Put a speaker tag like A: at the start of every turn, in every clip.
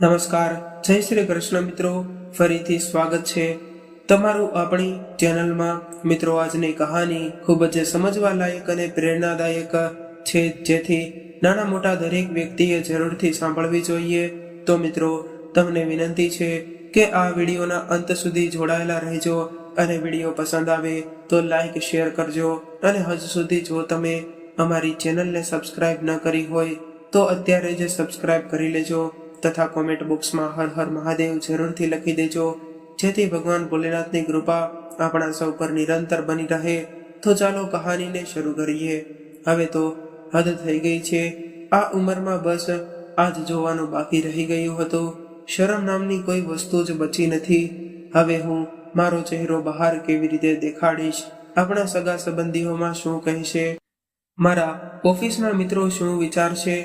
A: નમસ્કાર, જય શ્રી કૃષ્ણ મિત્રો. ફરીથી સ્વાગત છે તમારું આપણી ચેનલમાં. મિત્રો, આજની કહાની ખૂબ જ સમજવા લાયક અને પ્રેરણાદાયક છે, જેથી નાના મોટા દરેક વ્યક્તિએ જરૂરથી સાંભળવી જોઈએ. તો મિત્રો, તમને વિનંતી છે કે આ વિડીયોના અંત સુધી જોડાયેલા રહેજો અને વિડીયો પસંદ આવે તો લાઈક શેર કરજો. અને હજુ સુધી જો તમે અમારી ચેનલને સબસ્ક્રાઇબ ન કરી હોય તો અત્યારે જ સબસ્ક્રાઇબ કરી લેજો તથા કોમેન્ટ બોક્સમાં હર હર મહાદેવ જરૂરથી લખી દેજો, જેથી ભગવાન ભોલેનાથની કૃપા આપણા સૌ પર નિરંતર બની રહે. તો ચાલો કહાનીને શરૂ કરીએ. હવે તો હદ થઈ ગઈ છે. આ ઉંમરમાં બસ આજ જોવાનું બાકી રહી ગયું હતું. શરમ નામની કોઈ વસ્તુ જ બચી નથી. હવે હું મારો ચહેરો બહાર કેવી રીતે દેખાડીશ? આપણા સગા સંબંધીઓમાં શું કહેશે? મારા ઓફિસના મિત્રો શું વિચારશે?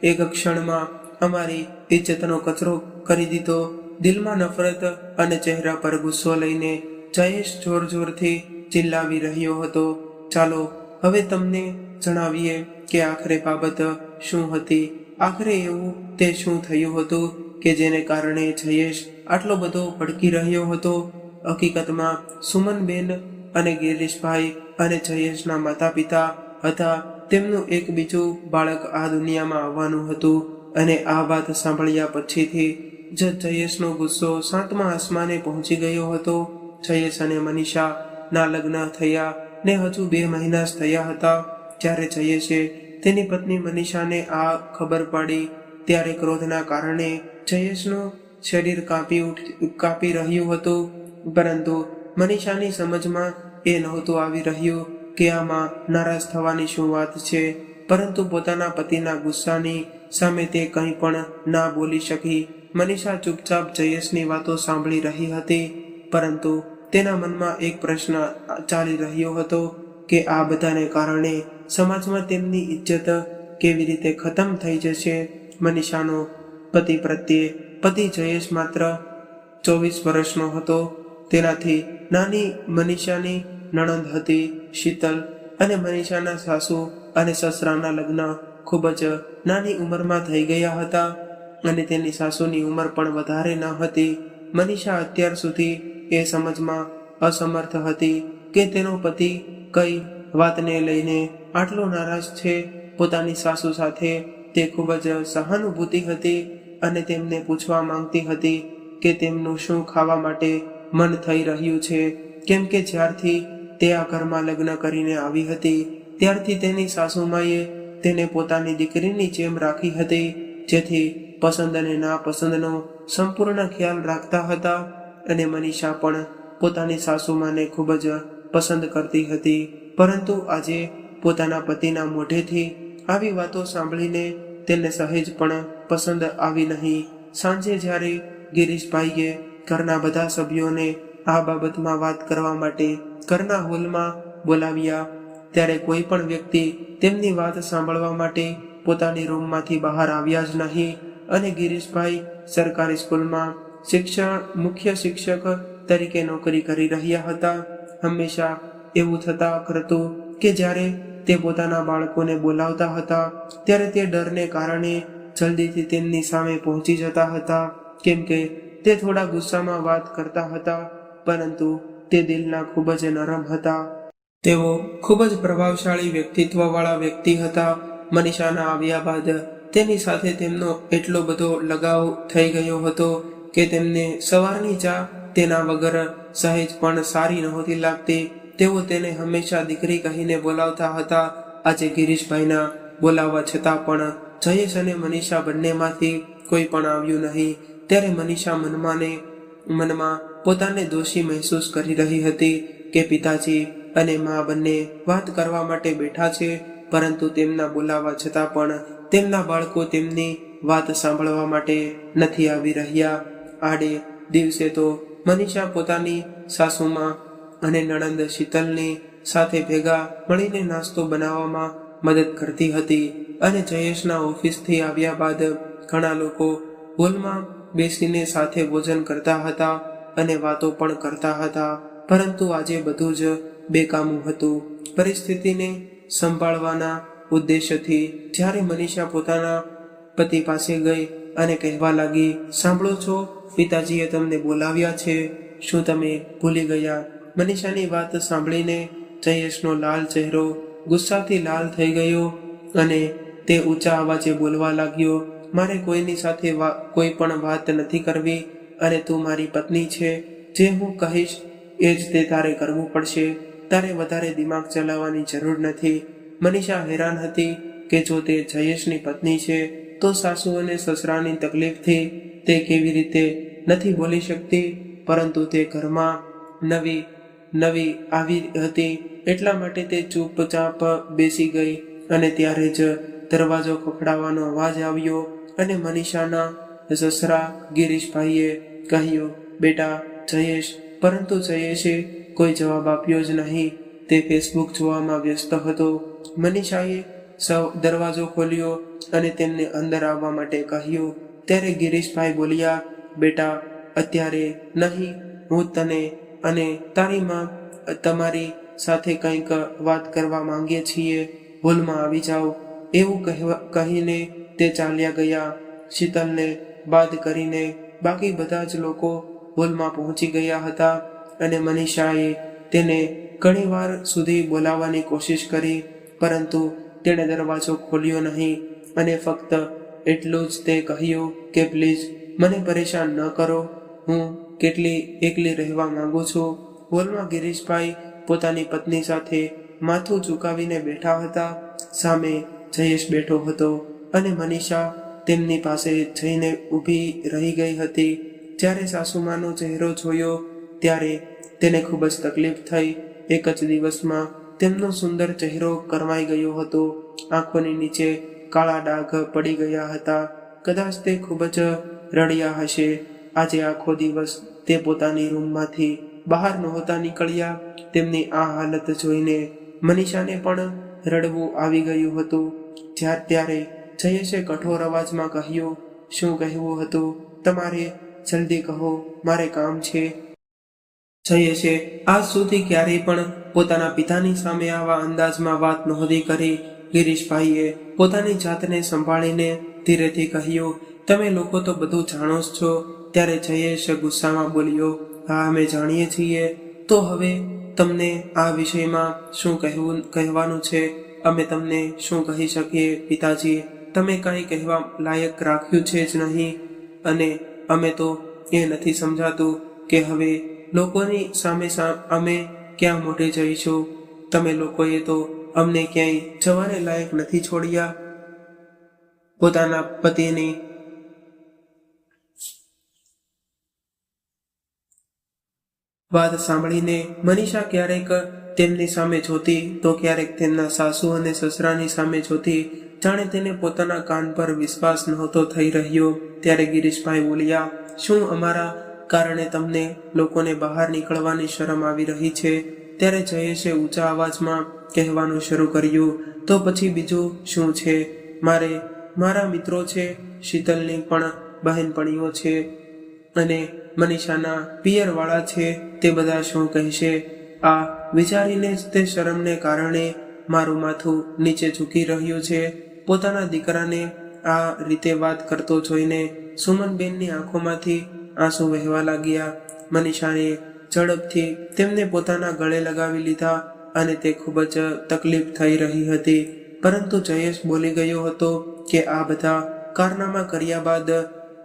A: એક ક્ષણમાં અમારી ઇજ્જતનો કચરો કરી દીધો. દિલમાં નફરત અને ચહેરા પર ગુસ્સો લઈને જયેશ જોર જોરથી ચિલ્લાવી રહ્યો હતો. ચાલો હવે તમને જણાવીએ કે આખરે બાબત શું હતી. આખરે એવું તે શું થયું હતું કે જેને કારણે જયેશ આટલો બધો ભડકી રહ્યો હતો. હકીકતમાં સુમનબેન અને ગિરીશભાઈ અને જયેશના માતા પિતા હતા. તેમનું એક બીજું બાળક આ દુનિયામાં આવવાનું હતું. અને આ વાત સાંભળ્યા પછીથી જ જયેશનો ગુસ્સો 7મા આસમાને પહોંચી ગયો હતો. જયેશ અને મનીષા ના લગ્ન થયા ને હજુ 2 મહિના જ થયા હતા. જ્યારે જયેશે તેની પત્ની મનીષાને આ ખબર પડી ત્યારે ક્રોધના કારણે જયેશનું શરીર કાપી રહ્યું હતું. પરંતુ મનીષાની સમજમાં એ નહોતું આવી રહ્યું કે આમાં નારાજ થવાની શું વાત છે. પરંતુ પોતાના પતિના ગુસ્સાની સામે તે કંઈ પણ ના બોલી શકી. મનીષા ચૂપચાપ જયેશની વાતો સાંભળી રહી હતી, પરંતુ તેના મનમાં એક પ્રશ્ન ચાલી રહ્યો હતો કે આ બધાને કારણે સમાજમાં તેમની ઇજ્જત કેવી રીતે ખતમ થઈ જશે. મનીષાનો પતિ જયેશ માત્ર 24 વર્ષનો હતો. તેનાથી નાની મનીષાની નણંદ હતી શીતલ, અને મનીષાના સાસુ અને સસરાના લગ્ન ખૂબ જ નાની ઉંમરમાં થઈ ગયા હતા અને તેની સાસુની ઉંમર પણ વધારે ન હતી. મનીષા અત્યાર સુધી એ સમજમાં અસમર્થ હતી કે તેનો પતિ કઈ વાતને લઈને આટલો નારાજ છે. પોતાની સાસુ સાથે તે ખૂબ જ સહાનુભૂતિ હતી અને તેમને પૂછવા માંગતી હતી કે તેમનું શું ખાવા માટે મન થઈ રહ્યું છે, કેમ કે જ્યારથી તે આ ઘરમાં લગ્ન કરીને આવી હતી ત્યારથી તેની સાસુમાએ તેને પોતાની દીકરીની જેમ રાખી હતી, જેથી પસંદ અને નાપસંદનો સંપૂર્ણ ખ્યાલ રાખતા હતા. અને મનીષા પણ પોતાની સાસુમાને ખૂબ જ પસંદ કરતી હતી. પરંતુ આજે પોતાના પતિના મોઢેથી આવી વાતો સાંભળીને તેને સહેજ પણ પસંદ આવી નહીં. સાંજે જ્યારે ગિરીશભાઈએ ઘરના બધા સભ્યોને આ બાબતમાં વાત કરવા માટે ઘરના હોલમાં બોલાવ્યા ત્યારે કોઈ પણ વ્યક્તિ તેમની વાત સાંભળવા માટે પોતાની રૂમમાંથી બહાર આવ્યા જ નહીં. અને ગિરીશભાઈ સરકારી સ્કૂલમાં મુખ્ય શિક્ષક તરીકે નોકરી કરી રહ્યા હતા. હંમેશા એવું થતા કરતું કે જ્યારે તે પોતાના બાળકોને બોલાવતા હતા ત્યારે તે ડરને કારણે જલ્દીથી તેમની સામે પહોંચી જતા હતા, કેમ કે તે થોડા ગુસ્સામાં વાત કરતા હતા, પરંતુ તે દિલના ખૂબ જ નરમ હતા. તેઓ ખૂબ જ પ્રભાવશાળી વ્યક્તિત્વવાળા વ્યક્તિ હતા. મનીષાના આવ્યા બાદ તેની સાથે તેમનો એટલો બધો લગાવ થઈ ગયો હતો કે તેમને સવારની ચા તેના વગર સહેજ પણ સારી નહોતી લાગતી. તેઓ તેને હંમેશા દીકરી કહીને બોલાવતા હતા. આજે ગિરીશભાઈના બોલાવવા છતાં પણ જયેશ અને મનીષા બંનેમાંથી કોઈ પણ આવ્યું નહીં. ત્યારે મનીષા મનમાં પોતાને દોષી મહેસૂસ કરી રહી હતી કે પિતાજી અને મા બંને વાત કરવા માટે બેઠા છે, પરંતુ તેમના બોલાવા છતાં પણ તેમના બાળકો તેમની વાત સાંભળવા માટે નથી આવી રહ્યા. આડે દિવસે તો મનીષા પોતાની સાસુમાં અને નણંદ શીતલની સાથે ભેગા મળીને નાસ્તો બનાવવામાં મદદ કરતી હતી. અને જયેશના ઓફિસથી આવ્યા બાદ ઘણા લોકો હોલમાં બેસીને સાથે ભોજન કરતા હતા અને વાતો પણ કરતા હતા. પરંતુ આજે બધું જ બેકામું હતું. પરિસ્થિતિને સંભાળવાના ઉદ્દેશથી જ્યારે મનીષા પોતાના પતિ પાસે ગઈ અને કહેવા લાગી, સાંભળો છો, પિતાજીએ તમને બોલાવ્યા છે. શું તમે ભૂલી ગયા? મનીષાની વાત સાંભળીને જયેશનો લાલ ચહેરો ગુસ્સાથી લાલ થઈ ગયો અને તે ઊંચા અવાજે બોલવા લાગ્યો, મારે કોઈની સાથે કોઈ પણ વાત નથી કરવી અને તું મારી પત્ની છે. જે હું કહીશ એ જ તે તારે કરવું પડશે. તારે વધારે દિમાગ ચલાવવાની જરૂર નથી. મનીષા હેરાન હતી કે જો તે જયેશની પત્ની છે તો સાસુ અને સસરાની તકલીફથી તે કેવી રીતે નથી બોલી શકતી, પરંતુ તે ઘરમાં નવી આવી હતી એટલા માટે તે ચૂપચાપ બેસી ગઈ અને ત્યારે જ દરવાજો ખખડાવવાનો અવાજ આવ્યો અને મનીષાના સસરા ગિરીશભાઈએ કહ્યું, બેટા જયેશ. પરંતુ જયેશે કોઈ જવાબ આપ્યો જ નહીં. તે ફેસબુક જોવામાં વ્યસ્ત હતો. મનીષાએ દરવાજો ખોલ્યો અને તેમને અંદર આવવા માટે કહ્યું. ત્યારે ગિરીશભાઈ બોલ્યા, બેટા અત્યારે નહીં, હું તને અને તારી માં તમારી સાથે કંઈક વાત કરવા માંગીએ છીએ, હોલમાં આવી જાઓ. એવું કહીને તે ચાલ્યા ગયા. શીતલને બાદ કરીને બાકી બધા જ લોકો હોલમાં પહોંચી ગયા હતા અને મનીષાએ તેને ઘણી વાર સુધી બોલાવવાની કોશિશ કરી, પરંતુ તેણે દરવાજો ખોલ્યો નહીં અને ફક્ત એટલું જ તે કહ્યું કે પ્લીઝ મને પરેશાન ન કરો, હું કેટલી એકલી રહેવા માંગુ છું. હોલમાં ગિરીશભાઈ પોતાની પત્ની સાથે માથું ઝુકાવીને બેઠા હતા. સામે જયેશ બેઠો હતો અને મનીષા તેમની પાસે જઈને ઊભી રહી ગઈ હતી. જ્યારે સાસુમાનો ચહેરો જોયો ત્યારે તેને ખૂબ જ તકલીફ થઈ. એક જ દિવસમાં તેમનો સુંદર ચહેરો કરમાઈ ગયો હતો. આંખોની નીચે કાળા ડાઘ પડી ગયા હતા. કદાચ તે ખૂબ જ રડ્યા હશે. આજે આખો દિવસ તે પોતાની રૂમમાંથી બહાર નહોતા નીકળ્યા. તેમની આ હાલત જોઈને મનીષાને પણ રડવું આવી ગયું હતું. ત્યારે જયેશે કઠોર અવાજમાં કહ્યું, શું કહેવું હતું તમારે? જલ્દી કહો, મારે કામ છે. જયેશે આજ સુધી ક્યારેય પણ પોતાના પિતાની સામે આવા અંદાજમાં વાત નહોતી કરી. ગિરીશભાઈએ પોતાની જાતને સંભાળીને ધીરેથી કહ્યું, તમે લોકો તો બધું જાણો જ છો. ત્યારે જયેશ ગુસ્સામાં બોલ્યો, હા અમે જાણીએ છીએ. તો હવે તમને આ વિષયમાં શું કહેવાનું છે? અમે તમને શું કહી શકીએ પિતાજી? તમે કંઈ કહેવા લાયક રાખ્યું છે જ નહીં અને અમે તો એ નથી સમજાતું કે હવે લોકોની સામે અમે ક્યાં મોટે જઈશું. તમે લોકોએ તો અમને ક્યાંય જવાને લાયક નથી છોડ્યા. પોતાના પતિની વાત સાંભળીને મનીષા ક્યારેક તેમની સામે જોતી તો ક્યારેક તેમના સાસુ અને સસરાની સામે જોતી. જાણે તેને પોતાના કાન પર વિશ્વાસ નહોતો થઈ રહ્યો. ત્યારે ગિરીશભાઈ બોલ્યા, શું અમારા કારણે તમને લોકોને બહાર નીકળવાની શરમ આવી રહી છે? ત્યારે જયેશે ઊંચા અવાજમાં કહેવાનું શરૂ કર્યું, તો પછી બીજું શું છે? મારા મિત્રો છે, શીતલની પણ બહેનપણીઓ છે અને મનીષાના પિયરવાળા છે. તે બધા શું કહેશે? આ વિચારીને જ તે શરમને કારણે મારું માથું નીચે ઝૂકી રહ્યું છે. પોતાના દીકરાને આ રીતે વાત કરતો જોઈને સુમનબેનની આંખોમાંથી આંસુ વહેવા લાગ્યા. મનીષાએ ઝડપથી તેમને પોતાના ગળે લગાવી લીધા અને તે ખૂબ જ તકલીફ થઈ રહી હતી. પરંતુ જયેશ બોલી ગયો હતો કે આ બધા કારનામા કર્યા બાદ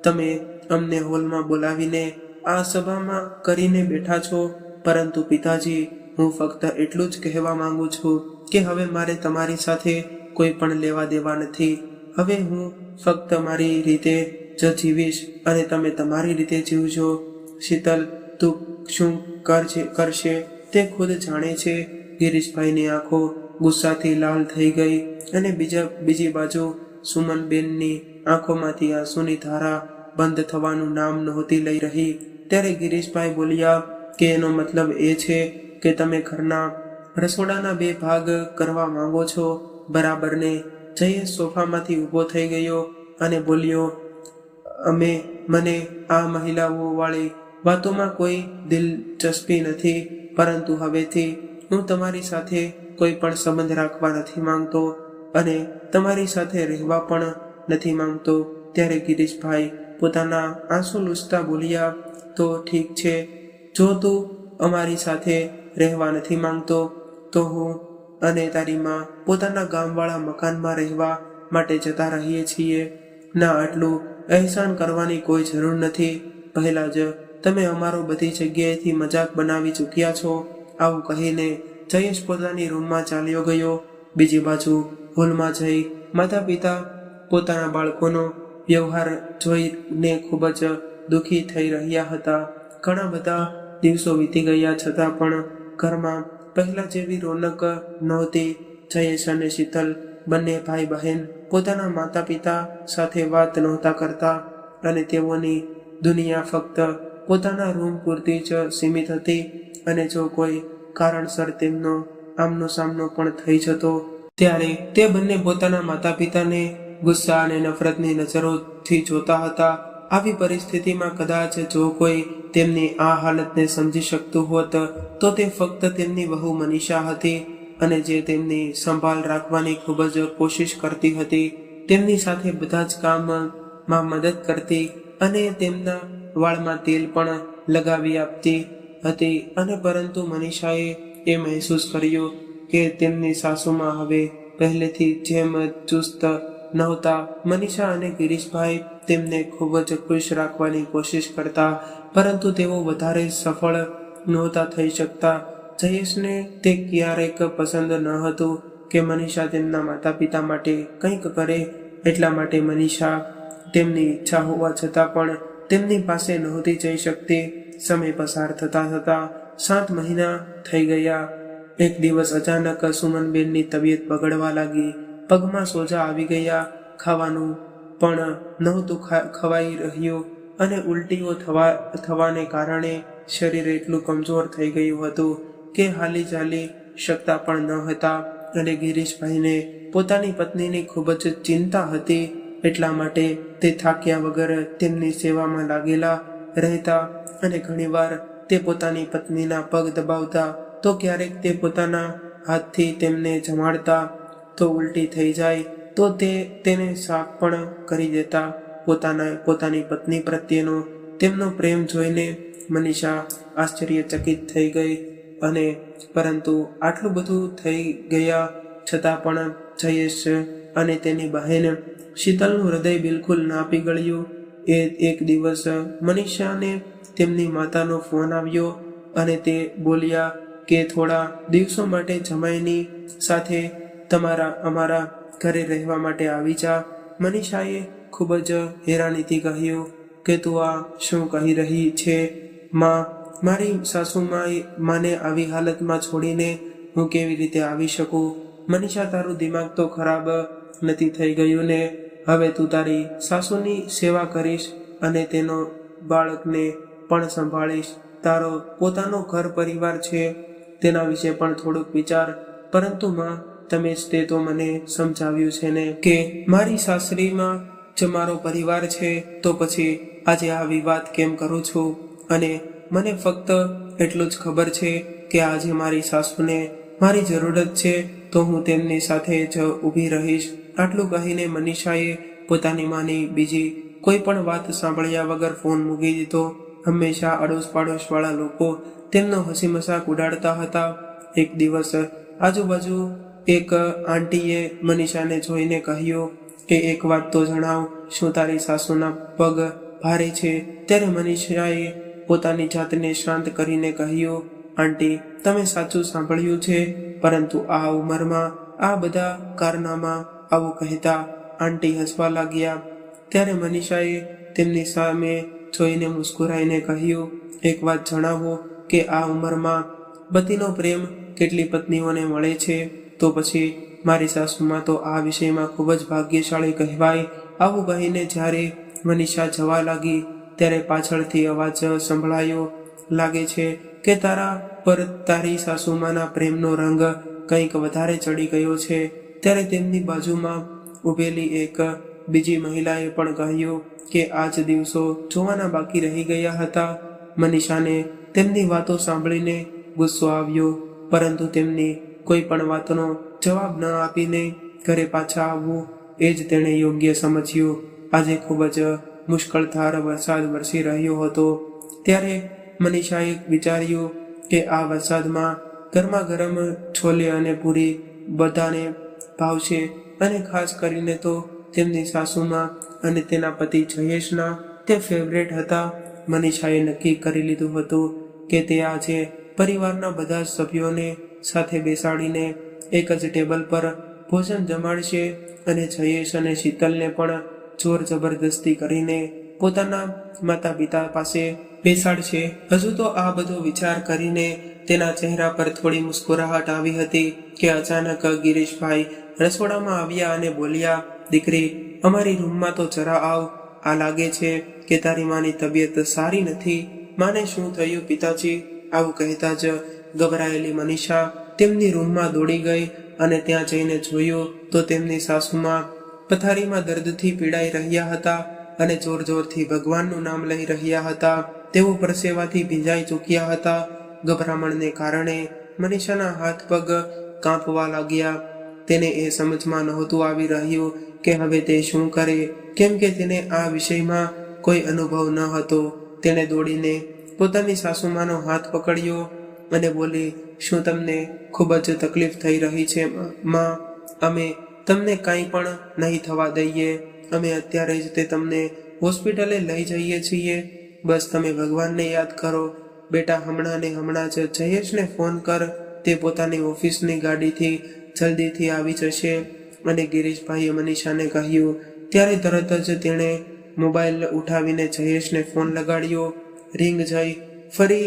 A: તમે અમને હોલમાં બોલાવીને આ સભામાં કરીને બેઠા છો. પરંતુ પિતાજી, હું ફક્ત એટલું જ કહેવા માંગુ છું કે હવે મારે તમારી સાથે કોઈ પણ લેવા દેવા નથી. હવે હું ફક્ત મારી રીતે જ જીવીશ અને તમે તમારી રીતે જીવજો. શીતલ, તું શું કરશે તે ખુદ જાણે છે. ગિરીશભાઈની આંખો ગુસ્સાથી લાલ થઈ ગઈ અને બીજી બાજુ સુમનબેનની આંખોમાંથી આંસુની ધારા બંધ થવાનું નામ નહોતી લઈ રહી. ત્યારે ગિરીશભાઈ બોલ્યા કે એનો મતલબ એ છે કે તમે ઘરના રસોડાના 2 ભાગ કરવા માંગો છો, બરાબર ને? જયેશ સોફામાંથી ઊભો થઈ ગયો અને બોલ્યો, મને આ મહિલાઓ વાળી વાતોમાં કોઈ દિલચસ્પી નથી, પરંતુ હવેથી હું તમારી સાથે કોઈ પણ સંબંધ રાખવા નથી માંગતો અને તમારી સાથે રહેવા પણ નથી માંગતો. ત્યારે ગિરીશભાઈ પોતાના આંસુ લૂછતા બોલ્યા, તો ઠીક છે, જો તું અમારી સાથે રહેવા નથી માંગતો તો હું અને તારી માં પોતાના ગામવાળા મકાનમાં રહેવા માટે જતા રહીએ છીએ. ના, આટલું અહેસાન કરવાની કોઈ જરૂર નથી. પહેલા જ તમે અમારો બધી જગ્યાએથી મજાક બનાવી ચૂક્યા છો. આવું કહીને જયેશ પોતાની રૂમમાં ચાલ્યો ગયો. બીજી બાજુ હોલમાં જઈ માતા પિતા પોતાના બાળકોનો વ્યવહાર જોઈને ખૂબ જ દુઃખી થઈ રહ્યા હતા. ઘણા બધા દિવસો વીતી ગયા છતાં પણ ઘરમાં પહેલા જેવી રોનક નહોતી. જયેશ અને શીતલ બંને ભાઈ બહેન પોતાના માતા પિતા સાથે વાત નહોતા કરતા અને તેઓની દુનિયા ફક્ત પોતાના રૂમ પૂરતી જ સીમિત હતી. અને જો કોઈ કારણસર તેમનો આમનો સામનો પણ થઈ જતો ત્યારે તે બંને પોતાના માતા પિતાને ગુસ્સા અને નફરતની નજરોથી જોતા હતા. આવી પરિસ્થિતિમાં કદાચ જો કોઈ તેમની આ હાલતને સમજી શકતું હોત તો તે ફક્ત તેમની વહુ મનીષા હતી, અને જે તેમની સંભાળ રાખવાની ખૂબ જ કોશિશ કરતી હતી, તેમની સાથે બધા જ કામમાં મદદ કરતી અને તેમના વાળમાં તેલ પણ લગાવી આપતી હતી. અને પરંતુ મનીષાએ એ મહેસૂસ કર્યું કે તેમની સાસુમાં હવે પહેલેથી જેમ ચુસ્ત નહોતા. મનીષા અને ગિરીશભાઈ તેમને ખૂબ જ ખુશ રાખવાની કોશિશ કરતા, પરંતુ તેઓ વધારે સફળ નહોતા થઈ શકતા. જયેશને તે ક્યારેક પસંદ ન હતું કે મનીષા તેમના માતા પિતા માટે કંઈક કરે. એટલા માટે મનીષા તેમની ઈચ્છા હોવા છતાં પણ તેમની પાસે નહોતી જઈ શકતી. સમય પસાર થતા થતા 7 મહિના થઈ ગયા. એક દિવસ અચાનક સુમનબેનની તબિયત બગડવા લાગી. પગમાં સોજા આવી ગયા. ખાવાનું પણ નહોતું ખવાઈ રહ્યું અને ઉલટીઓ થવાને કારણે શરીર એટલું કમજોર થઈ ગયું હતું કે હાલી ચાલી શકતા પણ ન હતા. અને ગિરીશભાઈને પોતાની પત્નીની ખૂબ જ ચિંતા હતી. એટલા માટે તે થાક્યા વગર તેમની સેવામાં લાગેલા રહેતા અને ઘણીવાર તે પોતાની પત્નીના પગ દબાવતા, તો ક્યારેક તે પોતાના હાથથી તેમને જમાડતા. તો ઉલટી થઈ જાય તો તેને સાફ પણ કરી દેતા. પોતાની પત્ની પ્રત્યેનો તેમનો પ્રેમ જોઈને મનીષા આશ્ચર્યચકિત થઈ ગઈ. અને પરંતુ આટલું બધું થઈ ગયા છતાં પણ જયેશ અને તેની બહેન શીતલનું હૃદય બિલકુલ ના પીગળ્યું. એક દિવસ મનીષાને તેમની માતાનો ફોન આવ્યો અને તે બોલ્યા કે થોડા દિવસો માટે જમાઈની સાથે અમારા ઘરે રહેવા માટે આવી જા. મનીષાએ ખૂબ જ હેરાનીથી કહ્યું કે તું આ શું કહી રહી છે માં? મારી સાસુમાને આવી હાલતમાં છોડીને હું કેવી રીતે આવી શકું? મનીષા, તારું દિમાગ તો ખરાબ નથી થઈ ગયું ને? હવે તું તારી સાસુની સેવા કરીશ અને તેનો બાળકને પણ સંભાળીશ. તારો પોતાનો ઘર પરિવાર છે, તેના વિશે પણ થોડુંક વિચાર. પરંતુ માં, તમે જ તે તો મને સમજાવ્યું છે ને કે મારી સાસરીમાં જ મારો પરિવાર છે, તો પછી આજે આવી વાત કેમ કરું છું? અને મને ફક્ત એટલું જ ખબર છે કે આજે મારી સાસુને મારી જરૂરત છે તો હું તેમની સાથે જ ઊભી રહીશ. આટલું કહીને મનીષાએ પોતાની માની બીજી કોઈ પણ વાત સાંભળ્યા વગર ફોન મૂકી દીધો. હંમેશા અડોશ પાડોશ વાળા લોકો તેમનો હસી મજાક ઉડાડતા હતા. એક દિવસ આજુબાજુ એક આંટીએ મનીષાને જોઈને કહ્યું કે એક વાત તો જણાવ, શું તારી સાસુના પગ ભારે છે? ત્યારે મનીષાએ પોતાની જાતને શાંત કરીને કહ્યું, આંટી, તમે સાચું સાંભળ્યું છે, પરંતુ આ ઉંમરમાં આ બધા કારનામા આવું કહેતા. આંટી હસવા લાગ્યા. ત્યારે મનીષાએ તેમની સામે જોઈને મુસ્કુરાઈને કહ્યું, એક વાત જણાવો કે આ ઉંમરમાં પતિનો પ્રેમ કેટલી પત્નીઓને મળે છે? તો પછી મારી સાસુમાં તો આ વિષયમાં ખૂબ જ ભાગ્યશાળી કહેવાય. આવું કહીને જ્યારે મનીષા જવા લાગી ત્યારે પાછળથી અવાજ સંભળાયો, લાગે છે કે તારા પર તારી સાસુમાના પ્રેમનો રંગ કંઈક વધારે ચડી ગયો છે. ત્યારે તેમની બાજુમાં ઊભેલી એક બીજી મહિલાએ પણ કહ્યું કે આ જ દિવસો જોવાના બાકી રહી ગયા હતા. મનીષાને તેમની વાતો સાંભળીને ગુસ્સો આવ્યો, પરંતુ તેમની કોઈ પણ વાતનો જવાબ ન આપીને ઘરે પાછા આવવું એ જ તેણે યોગ્ય સમજ્યું. આજે ખૂબ જ મુશ્કેલધાર વરસાદ વરસી રહ્યો હતો। ત્યારે મનીષાએ વિચાર્યું કે આ વરસાદમાં ગરમા ગરમ છોલે અને પૂરી બધાને ભાવશે અને ખાસ કરીને તો તેમની સાસુમાં અને તેના પતિ જયેશના તે ફેવરેટ હતા। મનીષાએ નક્કી કરી લીધું હતું કે તે આજે પરિવારના બધા જ સભ્યોને સાથે બેસાડીને એક જ ટેબલ પર ભોજન જમાડશે અને જયેશ અને શીતલને પણ જોર જબરદસ્તી કરીને પોતાના માતા પિતા પાસે બેસાડશે। હજુ તો આ બધો વિચાર કરીને તેના ચહેરા પર થોડી મુસ્કુરાહટ આવી હતી કે અચાનક ગિરીશભાઈ રસોડામાં આવ્યા અને બોલ્યા, દીકરી, અમારી રૂમમાં તો જરા આવ। આ લાગે છે કે તારી માની તબિયત સારી નથી। માને શું થયું પિતાજી? આવું કહેતા જ ગભરાયેલી મનીષા તેમની રૂમમાં દોડી ગઈ અને ત્યાં જઈને જોયું તો તેમની સાસુમાં પથારીમાં દર્દથી પીડાઈ રહ્યા હતા અને જોર જોરથી ભગવાનનું નામ લઈ રહ્યા હતા। તેઓ પરસેવાથી ભીંજાઈ ચૂક્યા હતા। ગભરામણને કારણે મનીષાના હાથ પગ કાંપવા લાગ્યા। તેને એ સમજમાં નહોતું આવી રહ્યું કે હવે તે શું કરે, કેમ કે તેને આ વિષયમાં કોઈ અનુભવ ન હતો। તેણે દોડીને પોતાની સાસુમાનો હાથ પકડ્યો અને બોલી, શું તમને ખૂબ જ તકલીફ થઈ રહી છે માં? અમે તમને કાંઈ પણ નહીં થવા દઈએ। અમે અત્યારે જ તે તમને હોસ્પિટલે લઈ જઈએ છીએ। બસ તમે ભગવાનને યાદ કરો। બેટા, હમણાં ને હમણાં જ જયેશને ફોન કર, તે પોતાની ઓફિસની ગાડીથી જલ્દીથી આવી જશે। અને ગિરીશભાઈએ મનીષાને કહ્યું। ત્યારે તરત જ તેણે મોબાઈલ ઉઠાવીને જયેશને ફોન લગાડ્યો। રિંગ જઈ ફરી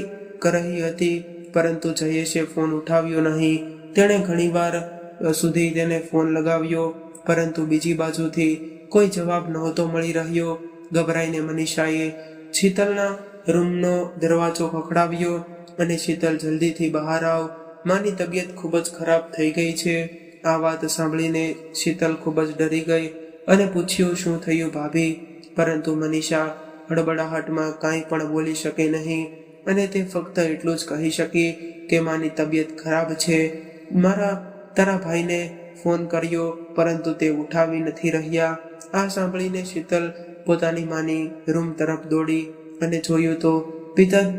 A: રહી હતી પરંતુ જયેશે ફોન ઉઠાવ્યો નહીં। તેણે ઘણીવાર સુધી તેને ફોન લગાવ્યો પરંતુ બીજી બાજુથી કોઈ જવાબ નહોતો મળી રહ્યો। ગભરાઈને મનીષાએ શીતલના રૂમનો દરવાજો ખખડાવ્યો અને શીતલ, જલ્દીથી બહાર આવ, માની તબિયત ખૂબ જ ખરાબ થઈ ગઈ છે। આ વાત સાંભળીને શીતલ ખૂબ જ ડરી ગઈ અને પૂછ્યું, શું થયું ભાભી? પરંતુ મનીષા હડબડાહટમાં કાંઈ પણ બોલી શકે નહીં અને તે ફક્ત એટલું જ કહી શકી કે માની તબિયત ખરાબ છે। તારા ભાઈને ફોન કર્યો પરંતુ તે ઉઠાવી નથી રહ્યા। આ સાંભળીને શીતલ પોતાની માની રૂમ તરફ દોડી અને જોયું તો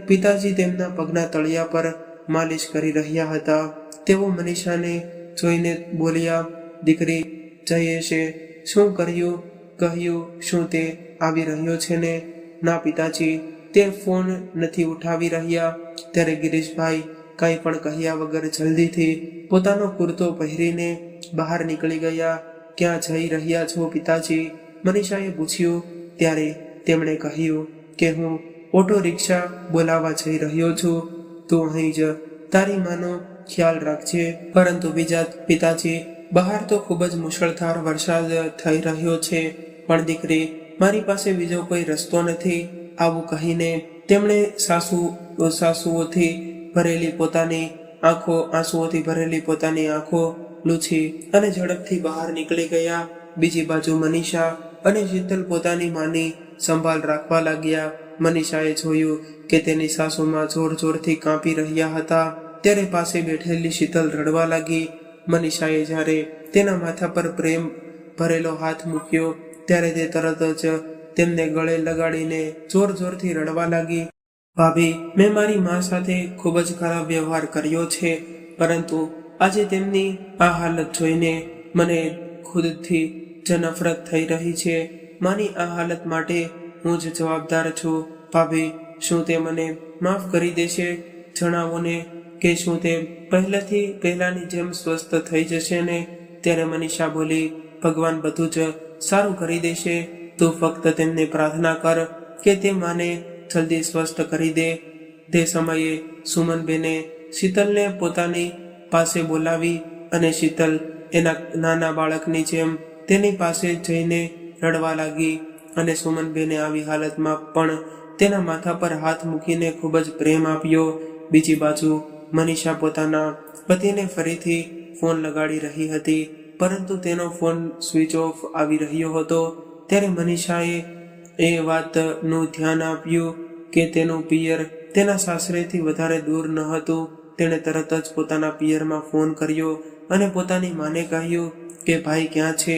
A: પિતાજી તેમના પગના તળિયા પર માલિશ કરી રહ્યા હતા। તેઓ મનીષાને જોઈને બોલ્યા, દીકરી, જયેશે શું કર્યું? કહ્યું, શું તે આવી રહ્યો છે ને? ના પિતાજી, તે ફોન નથી ઉઠાવી રહ્યા। ત્યારે ગિરીશભાઈ કાંઈ પણ કહ્યા વગર જલ્દીથી પોતાનો કુર્તો પહેરીને બહાર નીકળી ગયા। ક્યાં જઈ રહ્યા છો પિતાજી? મનીષાએ પૂછ્યું। ત્યારે તેમણે કહ્યું કે હું ઓટો રિક્ષા બોલાવવા જઈ રહ્યો છું। તું અહીં જ તારી માનો ખ્યાલ રાખજે। પરંતુ બીજા પિતાજી, બહાર તો ખૂબ જ મુશળધાર વરસાદ થઈ રહ્યો છે, પણ દીકરી, મારી પાસે બીજો કોઈ રસ્તો નથી। આવું કહીને તેમણે આંસુઓથી ભરેલી પોતાની આંખો લૂછી અને ઝડપથી બહાર નીકળી ગયા। બીજી બાજુ મનીષા અને શીતલ પોતાની માની સંભાળ રાખવા લાગ્યા। મનીષાએ જોયું કે તેની સાસુમાં જોર જોરથી કાંપી રહ્યા હતા। ત્યારે પાસે બેઠેલી શીતલ રડવા લાગી। મનીષાએ જ્યારે તેના માથા પર પ્રેમ ભરેલો હાથ મૂક્યો ત્યારે તે તરત જ તેમને ગળે લગાડીને જોર જોરથી રડવા લાગી। ભાભી, મેં મારી મા સાથે ખૂબ જ ખરાબ વ્યવહાર કર્યો છે, પરંતુ આજે તેમની આ હાલત જોઈને મને ખુદથી જ નફરત થઈ રહી છે। માની આ હાલત માટે હું જ જવાબદાર છું। ભાભી, શું તે મને માફ કરી દેશે? જણાવો ને કે શું તે પહેલાની જેમ સ્વસ્થ થઈ જશે ને? ત્યારે મનીષા બોલી, ભગવાન બધું જ સારું કરી દેશે। તું ફક્ત તેમને પ્રાર્થના કર કે તે માને જલ્દી સ્વસ્થ કરી દે। તે સમયે સુમનબેને શીતલને પોતાની પાસે બોલાવી અને શીતલ એના નાના બાળકની જેમ તેની પાસે જઈને રડવા લાગી અને સુમનબેને આવી હાલતમાં પણ તેના માથા પર હાથ મૂકીને ખૂબ જ પ્રેમ આપ્યો। બીજી બાજુ મનીષા પોતાના પતિને ફરીથી ફોન લગાડી રહી હતી પરંતુ તેનો ફોન સ્વિચ ઓફ આવી રહ્યો હતો। ત્યારે મનીષાએ એ વાતનું ધ્યાન આપ્યું કે તેનું પિયર તેના સાસરેથી વધારે દૂર ન હતું। તેણે તરત જ પોતાના પિયરમાં ફોન કર્યો અને પોતાની માને કહ્યું કે ભાઈ ક્યાં છે?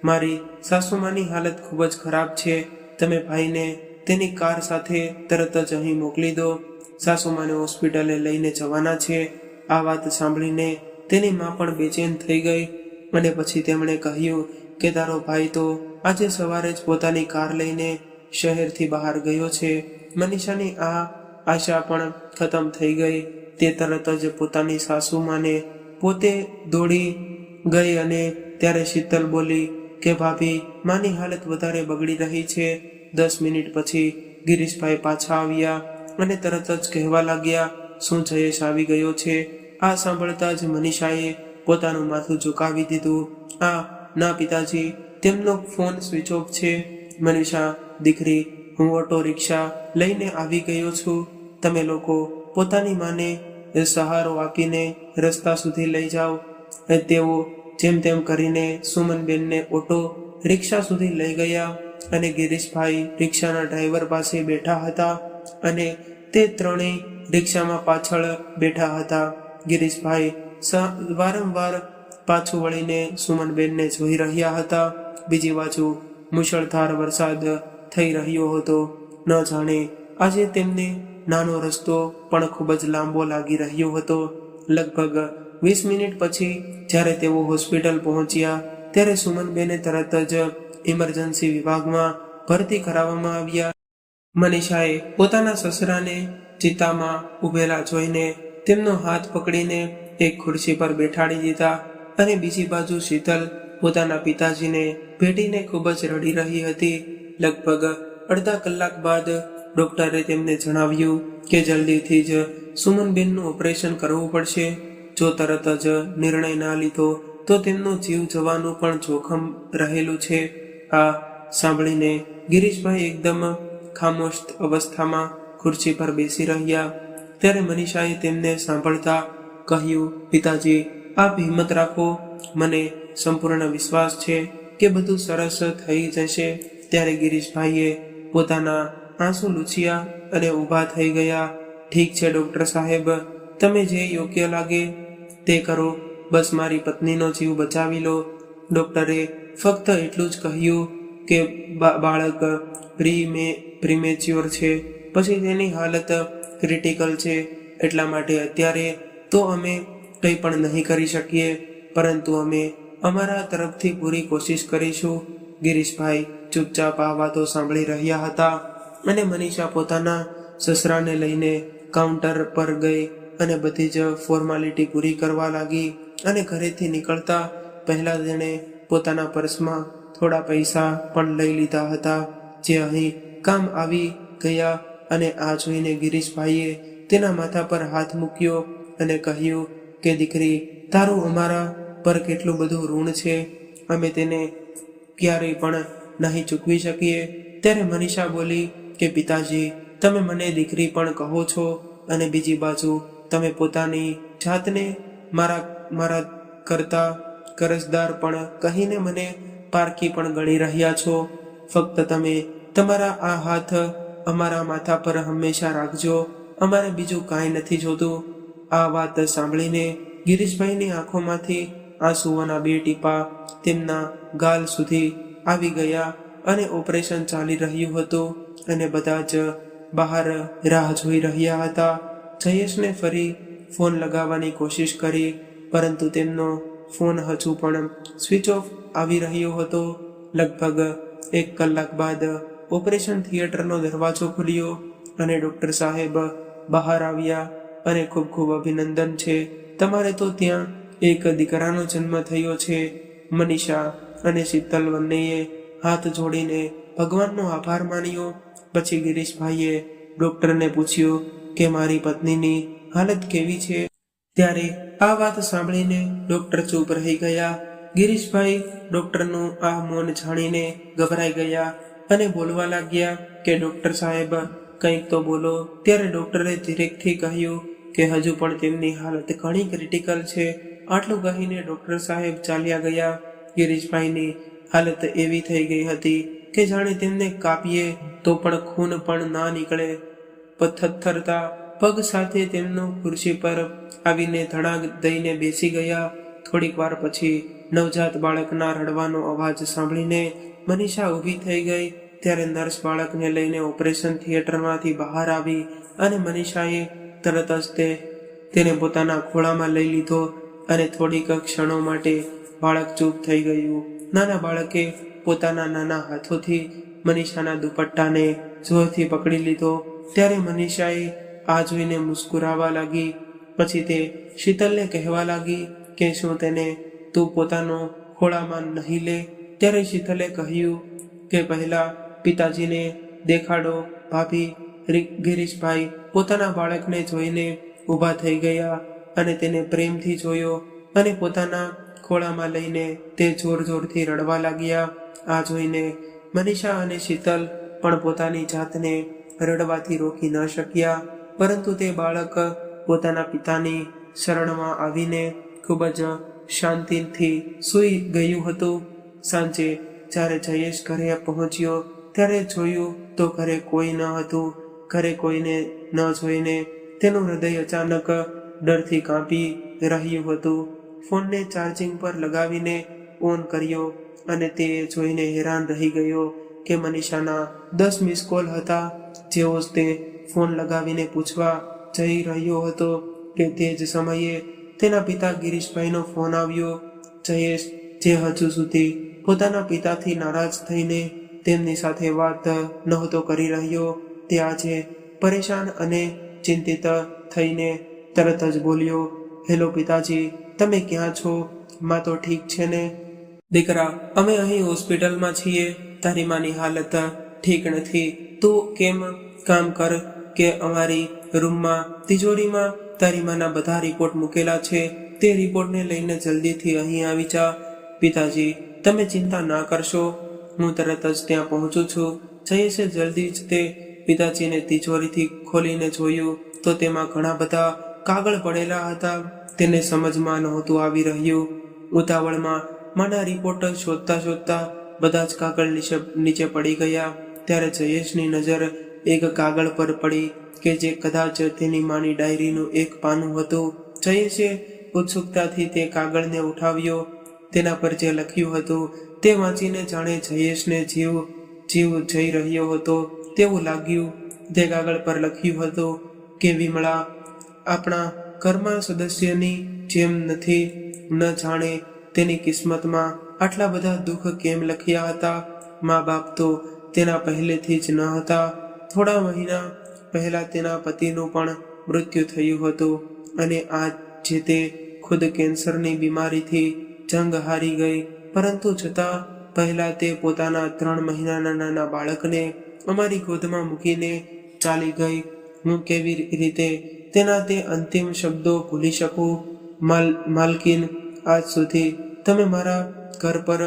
A: મારી સાસુમાની હાલત ખૂબ જ ખરાબ છે. તમે ભાઈને તેની કાર સાથે તરત જ અહીં મોકલી દો. સાસુમાને હોસ્પિટલે લઈને જવાના છે. આ વાત સાંભળીને તેની માં પણ બેચેન થઈ ગઈ અને પછી તેમણે કહ્યું કે તારો ભાઈ તો આજે સવારે જ પોતાની કાર લઈને શહેરથી બહાર ગયો છે. મનીષાની આ આશા પણ ખતમ થઈ ગઈ. તે તરત જ પોતાની સાસુમાને પોતે દોડી ગઈ અને ત્યારે શીતલ બોલી કે ભાભી, માની હાલત વધારે બગડી રહી છે. 10 મિનિટ પછી ગિરીશભાઈ પાછા આવ્યા અને તરત જ કહેવા લાગ્યા, શું જયેશ આવી ગયો છે? આ સાંભળતા જ મનીષાએ પોતાનું માથું ઝુકાવી દીધું. ના પિતાજી, તેમનો ફોન સ્વિચ ઓફ છે. મનીષા, દીકરી, હું ઓટો રિક્ષા લઈને આવી ગયો છું. તમે લોકો પોતાની માને સહારો આપીને રસ્તા સુધી લઈ જાઓ. તેઓ જેમ તેમ કરીને સુમનબેનને ઓટો રિક્ષા સુધી લઈ ગયા અને ગિરીશભાઈ રિક્ષાના ડ્રાઈવર પાસે બેઠા હતા અને તે ત્રણેય રિક્ષામાં પાછળ બેઠા હતા. ગિરીશભાઈ વારંવાર પાછું વળીને સુમનબેનને જોઈ રહ્યા હતા. બીજી બાજુ મુશળધાર વરસાદ થઈ રહ્યો હતો. ન જાણે આજે તેમને નાનો રસ્તો પણ ખૂબ જ લાંબો લાગી રહ્યો હતો. લગભગ 20 મિનિટ પછી જ્યારે તેઓ હોસ્પિટલ પહોંચ્યા ત્યારે સુમનબેને તરત જ ઇમરજન્સી વિભાગમાં ભરતી કરાવવામાં આવ્યા. મનીષાએ પોતાના સસરાને ચિતામાં ઉભેલા જોઈને તેમનો હાથ પકડીને એક ખુરશી પર બેઠાડી દીધા અને બીજી બાજુ શીતલ પોતાના પિતાજીને ભેટીને ખૂબ જ રડી રહી હતી. લગભગ અડધા કલાક બાદ ડોક્ટરે તેમને જણાવ્યું કે જલ્દીથી જ સુમનબેનનું ઓપરેશન કરવું પડશે. જો તરત જ નિર્ણય ના લીધો તો તેમનો જીવ જવાનું પણ જોખમ રહેલું છે. આ સાંભળીને ગિરીશભાઈ એકદમ ખામોશ અવસ્થામાં ખુરશી પર બેસી રહ્યા. ત્યારે મનીષાએ તેમને સાંભળતા કહ્યું, પિતાજી, આપ હિંમત રાખો. મને સંપૂર્ણ વિશ્વાસ છે કે બધું સરસ થઈ જશે. ત્યારે ગિરીશભાઈએ પોતાના આંસુ લૂછ્યા અને ઊભા થઈ ગયા. ઠીક છે ડોક્ટર સાહેબ, તમે જે યોગ્ય લાગે તે કરો. બસ મારી પત્નીનો જીવ બચાવી લો. ડોક્ટરે ફક્ત એટલું જ કહ્યું કે બાળક પ્રીમેચ્યોર છે, પછી તેની હાલત ક્રિટિકલ છે. એટલા માટે અત્યારે તો અમે કંઈ પણ નહીં કરી શકીએ, પરંતુ અમે અમારા તરફથી પૂરી કોશિશ કરીશું. ગિરીશભાઈ ચૂપચાપ આ વાતો સાંભળી રહ્યા હતા અને મનીષા પોતાના સસરાને લઈને કાઉન્ટર પર ગઈ અને બધી જ ફોર્માલિટી પૂરી કરવા લાગી. અને ઘરેથી નીકળતા પહેલા તેણે પોતાના પર્સમાં થોડા પૈસા પણ લઈ લીધા હતા, જે અહીં કામ આવી ગયા. અને આ જોઈને ગિરીશભાઈએ તેના માથા પર હાથ મૂક્યો અને કહ્યું કે દીકરી, તારું અમારા પર કેટલું બધું ઋણ છે. અમે તેને ક્યારેય પણ નહીં ચૂકવી શકીએ. ત્યારે મનીષા બોલી કે પિતાજી, તમે મને દીકરી પણ કહો છો અને બીજી બાજુ તમે પોતાની જાતને મારા કરતા કરજદાર પણ કહીને મને પારકી પણ ગણી રહ્યા છો. ફક્ત તમે તમારા આ હાથ અમારા માથા પર હંમેશા રાખજો. અમારે બીજું કાંઈ નથી જોતું. આ વાત સાંભળીને ગિરીશભાઈની આંખોમાંથી આંસુઓના 2 ટીપા તેમના ગાલ સુધી આવી ગયા અને ઓપરેશન ચાલી રહ્યું હતું અને બધા જ બહાર રાહ જોઈ રહ્યા હતા. જયેશને ફરી ફોન લગાવવાની કોશિશ કરી, પરંતુ તેમનો ફોન હજુ પણ સ્વિચ ઓફ આવી રહ્યો હતો. લગભગ 1 કલાક બાદ ઓપરેશન થિયેટરનો દરવાજો ખુલ્યો અને ડોક્ટર સાહેબ બહાર આવ્યા અને ખૂબ ખૂબ અભિનંદન છે, તમારે તો ત્યાં એક દીકરાનો જન્મ થયો છે. મનીષા અને શીતલ બંનેએ હાથ જોડીને ભગવાનનો આભાર માન્યો. પછી ગિરીશભાઈએ ડોક્ટરને પૂછ્યું કે મારી પત્નીની હાલત કેવી છે. ત્યારે આ વાત સાંભળીને ડોક્ટર ચૂપ રહી ગયા. ગિરીશભાઈ ડોક્ટરનું આ મૌન જાણીને ગભરાઈ ગયા અને બોલવા લાગ્યા કે ડોક્ટર સાહેબ, કંઈક તો બોલો. ત્યારે ડોક્ટરે ધીરેકથી કહ્યું કે હજુ પણ તેમની હાલત ઘણી ક્રિટિકલ છે. આટલું કહીને ડોક્ટર સાહેબ ચાલ્યા ગયા. ગિરીશભાઈની હાલત એવી થઈ ગઈ હતી કે જાણે તેમને કાપીએ તો પણ ખૂન પણ ના નીકળે. થરથરતા પગ સાથે તેમનો ખુરશી પર આવીને ધડાક દઈને બેસી ગયા. થોડીક વાર પછી નવજાત બાળકના રડવાનો અવાજ સાંભળીને મનીષા ઊભી થઈ ગઈ. ત્યારે નર્સ બાળકને લઈને ઓપરેશન થિયેટરમાંથી બહાર આવી અને મનીષાએ તરત જ તેને પોતાના ખોળામાં લઈ લીધો અને થોડીક ક્ષણો માટે બાળક ચૂપ થઈ ગયું. નાના બાળકે પોતાના નાના હાથોથી મનીષાના દુપટ્ટાને જોરથી પકડી લીધો. ત્યારે મનીષાએ આ જોઈને મુસ્કુરાવા લાગી. પછી તે શીતલને કહેવા લાગી કે શું તું પોતાનો ખોળામાં નહીં લે? ત્યારે શીતલે કહ્યું કે પહેલા પિતાજીને દેખાડો. ભાભી. ગિરીશભાઈ પોતાના બાળકને જોઈને ઊભા થઈ ગયા અને તેને પ્રેમથી જોયો અને પોતાના ખોળામાં લઈને તે જોર જોરથી રડવા લાગ્યા. આ જોઈને મનીષા અને શીતલ પણ પોતાની જાતને રડવાથી રોકી ન શક્યા, પરંતુ તે બાળક પોતાના પિતાની શરણમાં આવીને ખૂબ જ શાંતિથી સૂઈ ગયું હતું. સાંજે જ્યારે જયેશ ઘરે પહોંચ્યો ત્યારે જોયું તો ઘરે કોઈ ન હતું. ઘરે કોઈને ન જોઈને તેનું હૃદય અચાનક ડરથી કાંપી રહ્યું હતું. ફોનને ચાર્જિંગ પર લગાવીને ઓન કર્યો અને તે જોઈને હેરાન રહી ગયો કે મનીષાના 10 મિસ કોલ હતા. જેવો જ તે ફોન લગાવીને પૂછવા જઈ રહ્યો હતો કે તે જ સમયે તેના પિતા ગિરીશભાઈનો ફોન આવ્યો. જયેશ, જે હજુ સુધી પોતાના પિતાથી નારાજ થઈને તેમની સાથે વાત નહોતો કરી રહ્યો, તે આજે પરેશાન અને ચિંતિત થઈને તરત જ બોલ્યો, હેલો પિતાજી, તમે ક્યાં છો? માં તો ઠીક છે ને? દીકરા, અમે અહીં હોસ્પિટલમાં છીએ. તારી માની હાલત ઠીક નથી. તું કેમ કામ કર કે અમારી રૂમમાં તિજોરીમાં તારી માના બધા રિપોર્ટ મૂકેલા છે. તે રિપોર્ટને લઈને જલ્દીથી અહીં આવી જા. પિતાજી, તમે ચિંતા ના કરશો, હું તરત જ ત્યાં પહોંચું છું. જયેશે જલ્દી જ તે પિતાજીને તિજોરીથી ખોલીને જોયું તો તેમાં ઘણા બધા કાગળ પડેલા હતા. તેને સમજમાં નહોતું આવી રહ્યું. ઉતાવળમાં માના રિપોર્ટ શોધતા શોધતા બધા જ કાગળ નીચે પડી ગયા. ત્યારે જયેશની નજર એક કાગળ પર પડી કે જે કદાચ તેની માની ડાયરીનું એક પાનું હતું. જયેશે ઉત્સુકતાથી તે કાગળને ઉઠાવ્યો. તેના પર જે લખ્યું હતું તે વાંચીને જાણે જયેશને જીવ જઈ રહ્યો હતો તેવું લાગ્યું. તે કાગળ પર લખ્યું હતું કે વિમળા આપણા ઘરમાં સદસ્યની જેમ નથી. ન જાણે તેની કિસ્મતમાં આટલા બધા દુઃખ કેમ લખ્યા હતા. મા બાપ તો તેના પહેલેથી જ ન હતા. થોડા મહિના પહેલા તેના પતિનું પણ મૃત્યુ થયું હતું અને આ જે તે ખુદ કેન્સરની બીમારીથી જંગ હારી ગઈ. પરંતુ છતાં પહેલા તે પોતાના 3 મહિનાના નાના બાળકને અમારી ગોદમાં મૂકીને ચાલી ગઈ. હું કેવી રીતે તેના તે અંતિમ શબ્દો ભૂલી શકું? માલકીન, આજ સુધી તમે મારા ઘર પર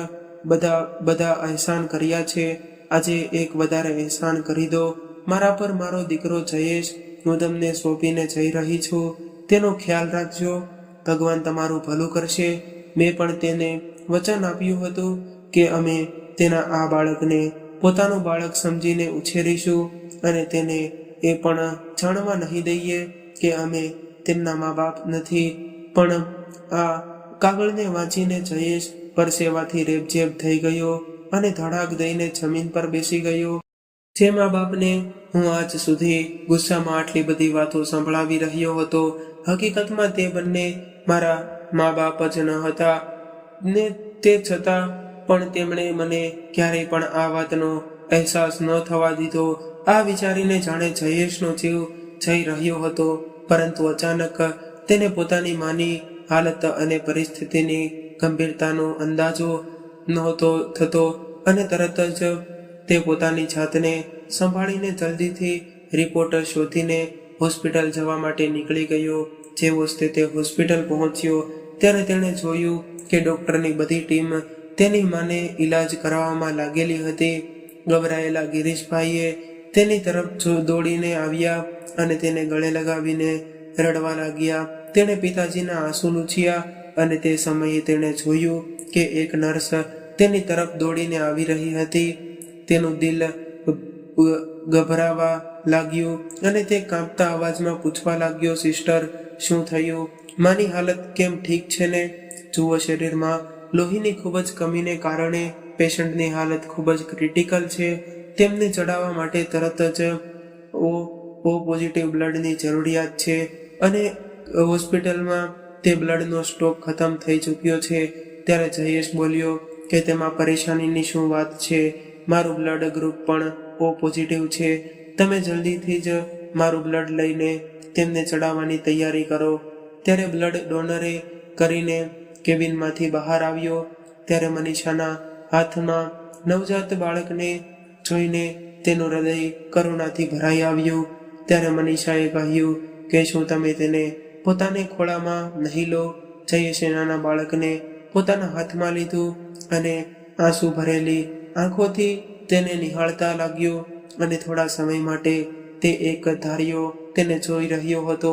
A: બધા અહેસાન કર્યા છે. આજે એક વધારે અહેસાન કરી દો. મારા પર મારો દીકરો જયેશ હું તમને સોંપીને જઈ રહી છું. તેનો ખ્યાલ રાખજો. ભગવાન તમારું ભલું કરશે. મેં પણ તેને વચન આપ્યું હતું કે અમે તેના આ બાળકને પોતાનું બાળક સમજીને ઉછેરીશું અને તેને એ પણ જાણવા નહીં દઈએ કે અમે તેમના મા બાપ નથી. પણ આ કાગળને વાંચીને જયેશ પરસેવાથી રેબઝેબ થઈ ગયો અને ધડાક દઈને જમીન પર બેસી ગયો. જે મા બાપને હું આજ સુધી ગુસ્સામાં આટલી બધી વાતો સંભળાવી રહ્યો હતો, હકીકતમાં તે બંને મારા મા બાપ જ ન હતા ને તે છતાં પણ તેમણે મને ક્યારેય પણ આ વાતનો અહેસાસ ન થવા દીધો. આ વિચારીને જાણે જયેશનો જીવ જઈ રહ્યો હતો, પરંતુ અચાનક તેને પોતાની માની હાલત અને પરિસ્થિતિની ગંભીરતાનો અંદાજો નહોતો થતો અને તરત જ તે પોતાની જાતને સંભાળીને જલ્દીથી રિપોર્ટ શોધીને હોસ્પિટલ જવા માટે નીકળી ગયો. જેવો જ તે હોસ્પિટલ પહોંચ્યો ત્યારે તેણે જોયું કે ડોક્ટરની બધી ટીમ તેની માને ઈલાજ કરાવવામાં લાગેલી હતી. ગભરાયેલા ગિરીશભાઈએ તેની તરફ દોડીને આવ્યા અને તેને ગળે લગાવીને રડવા લાગ્યા. તેણે પિતાજીના આંસુ લૂછ્યા અને તે સમયે તેણે જોયું કે એક નર્સ તેની તરફ દોડીને આવી રહી હતી. તેનું દિલ ગભરાવા લાગ્યું અને તે કાંપતા અવાજમાં પૂછવા લાગ્યો, સિસ્ટર, શું થયું? માની હાલત કેમ ઠીક છે ને? જુઓ, શરીરમાં લોહીની ખૂબ જ કમીને કારણે પેશન્ટની હાલત ખૂબ જ ક્રિટિકલ છે. તેમને ચડાવવા માટે તરત જ ઓ પોઝિટિવ બ્લડની જરૂરિયાત છે અને હોસ્પિટલમાં તે બ્લડનો સ્ટોક ખતમ થઈ ચૂક્યો છે. ત્યારે જયેશ બોલ્યો કે તેમાં પરેશાનીની શું વાત છે, મારું બ્લડ ગ્રુપ પણ ઓ પોઝિટિવ છે. તમે જલ્દીથી જ મારું બ્લડ લઈને તેમને ચડાવવાની તૈયારી કરો. ત્યારે બ્લડ ડોનરે કરીને કેબિનમાંથી બહાર આવ્યો. ત્યારે મનીષાના હાથમાં નવજાત બાળકને જોઈને તેનું હૃદય કરુણાથી ભરાઈ આવ્યું. ત્યારે મનીષાએ કહ્યું કે શું તમે તેને પોતાને ખોળામાં નહીં લો? જયેશે નાના બાળકને પોતાના હાથમાં લીધું અને આંસુ ભરેલી આંખોથી તેને નિહાળતા લાગ્યો અને થોડા સમય માટે તે એક ધાર્યો તેને જોઈ રહ્યો હતો.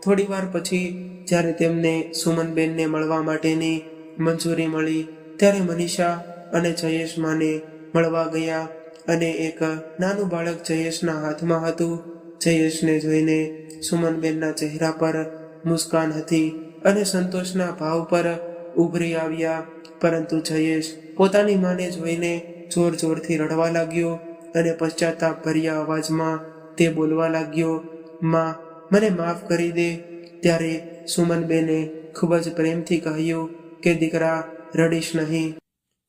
A: થોડી વાર પછી જ્યારે તેમને સુમનબેનને મળવા માટેની મંજૂરી મળી ત્યારે મનીષા અને જયેશ માને મળવા ગયા અને એક નાનું બાળક જયેશના હાથમાં હતું. જયેશને જોઈને સુમનબેનના ચહેરા પર મુસ્કાન હતી અને સંતોષના ભાવ પર ઉભરી આવ્યા. પરંતુ જયેશ પોતાની માને જોઈને જોર જોરથી રડવા લાગ્યો અને પશ્ચાતાપ ભર્યા અવાજમાં તે બોલવા લાગ્યો, માં, મને માફ કરી દે. ત્યારે સુમનબેને ખૂબ જ પ્રેમથી કહ્યું કે દીકરા, રડીશ નહીં.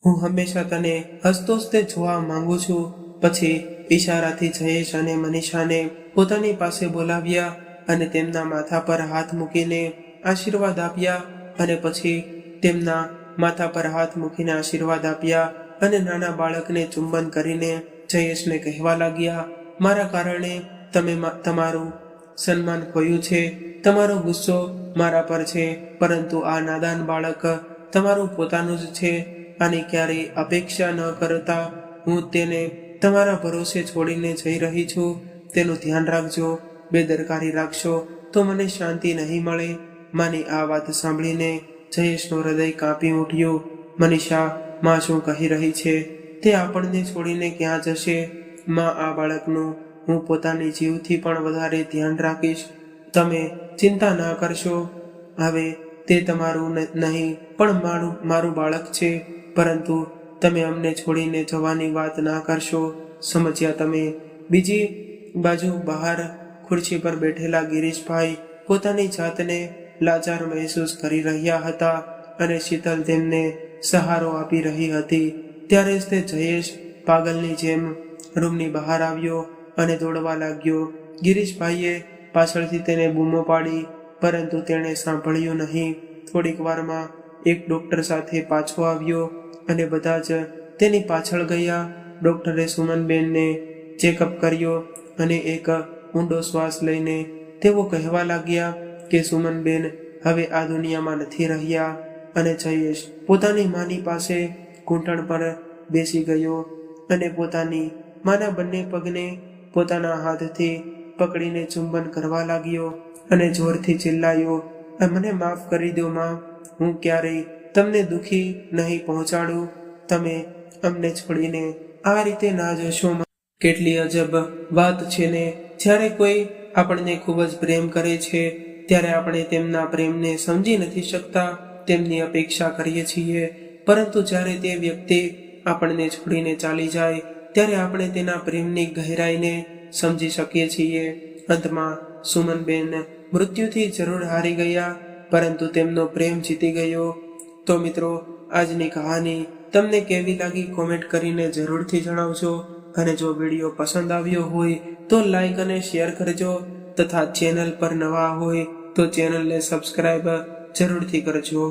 A: હું હંમેશા તને હસતો હસતે જોવા માંગુ છું. પછી ઈશારાથી જયેશ અને મનીષાને પોતાની પાસે બોલાવ્યા અને તેમના માથા પર હાથ મૂકીને આશીર્વાદ આપ્યા અને પછી તેમના માથા પર હાથ મૂકીને આશીર્વાદ આપ્યા અને નાના બાળકને ચુંબન કરીને જયેશને કહેવા લાગ્યા, મારા કારણે તમે તમારું સન્માન ખોયું છે, તમારો ગુસ્સો મારા પર છે, પરંતુ આ નાદાન બાળક તમારું પોતાનું જ છે. આની ક્યારેય અપેક્ષા ન કરતા હું તેને તમારા ભરોસે છોડીને જઈ રહી છું. તેનું ધ્યાન રાખજો. બેદરકારી રાખશો તો મને શાંતિ નહીં મળે. માની આ વાત સાંભળીને જયેશનું હૃદય કાપી ઉઠ્યું. મનીષા, માં શું કહી રહી છે? તે આપણને છોડીને ક્યાં જશે? માં, આ બાળકનું હું પોતાની જીવથી પણ વધારે ધ્યાન રાખીશ. તમે ચિંતા ના કરશો. હવે તે તમારું નહીં પણ મારું બાળક છે. પરંતુ તમે અમને છોડીને જવાની વાત ના કરશો, સમજ્યા તમે? બીજી બાજુ બહાર ખુરશી પર બેઠેલા ગિરીશભાઈ પોતાની જાતને લાચાર મહેસૂસ કરી રહ્યા હતા અને શીતલ તેમને સહારો આપી રહી હતી. ત્યારે જ તે જયેશ પાગલની જેમ રૂમની બહાર આવ્યો અને દોડવા લાગ્યો. ગિરીશભાઈએ પાછળથી તેને બૂમો પાડી, પરંતુ તેણે સાંભળ્યું નહીં. થોડીક વારમાં એક ડોક્ટર સાથે પાછો આવ્યો અને બધા જ તેની પાછળ ગયા. ડોક્ટરે સુમનબેનને ચેકઅપ કર્યો અને એક ઊંડો શ્વાસ લઈને તેઓ કહેવા લાગ્યા કે સુમનબેન હવે આ દુનિયામાં નથી રહ્યા. અને જયેશ પોતાની માની પાસે ઘૂંટણ પર બેસી ગયો અને પોતાની માના બંને પગને પોતાના હાથથી પકડીને ચુંબન કરવા લાગ્યો અને જોરથી ચિલ્લાયો, મને માફ કરી દો માં, હું ક્યારેય તમને દુખી નહીં પહોંચાડું. તમે અમને છોડીને આ રીતે ના જશો. કેટલી અજબ વાત છે ને, જ્યારે કોઈ આપણને ખૂબ જ પ્રેમ કરે છે ત્યારે આપણે તેમના પ્રેમને સમજી નથી શકતા, તેમની અપેક્ષા કરીએ છીએ. પરંતુ જ્યારે તે વ્યક્તિ આપણને છોડીને ચાલી જાય ત્યારે આપણે તેના પ્રેમની ગહેરાઈને સમજી શકીએ છીએ. અંતમાં સુમનબેન મૃત્યુથી જરૂર હારી ગયા, પરંતુ તેમનો પ્રેમ જીતી ગયો. તો મિત્રો, આજની કહાની તમને કેવી લાગી કોમેન્ટ કરીને જરૂરથી જણાવજો. અને જો વિડીયો પસંદ આવ્યો હોય તો લાઈક અને શેર કરજો તથા ચેનલ પર નવા હોય તો ચેનલને સબસ્ક્રાઈબ જરૂરથી કરજો.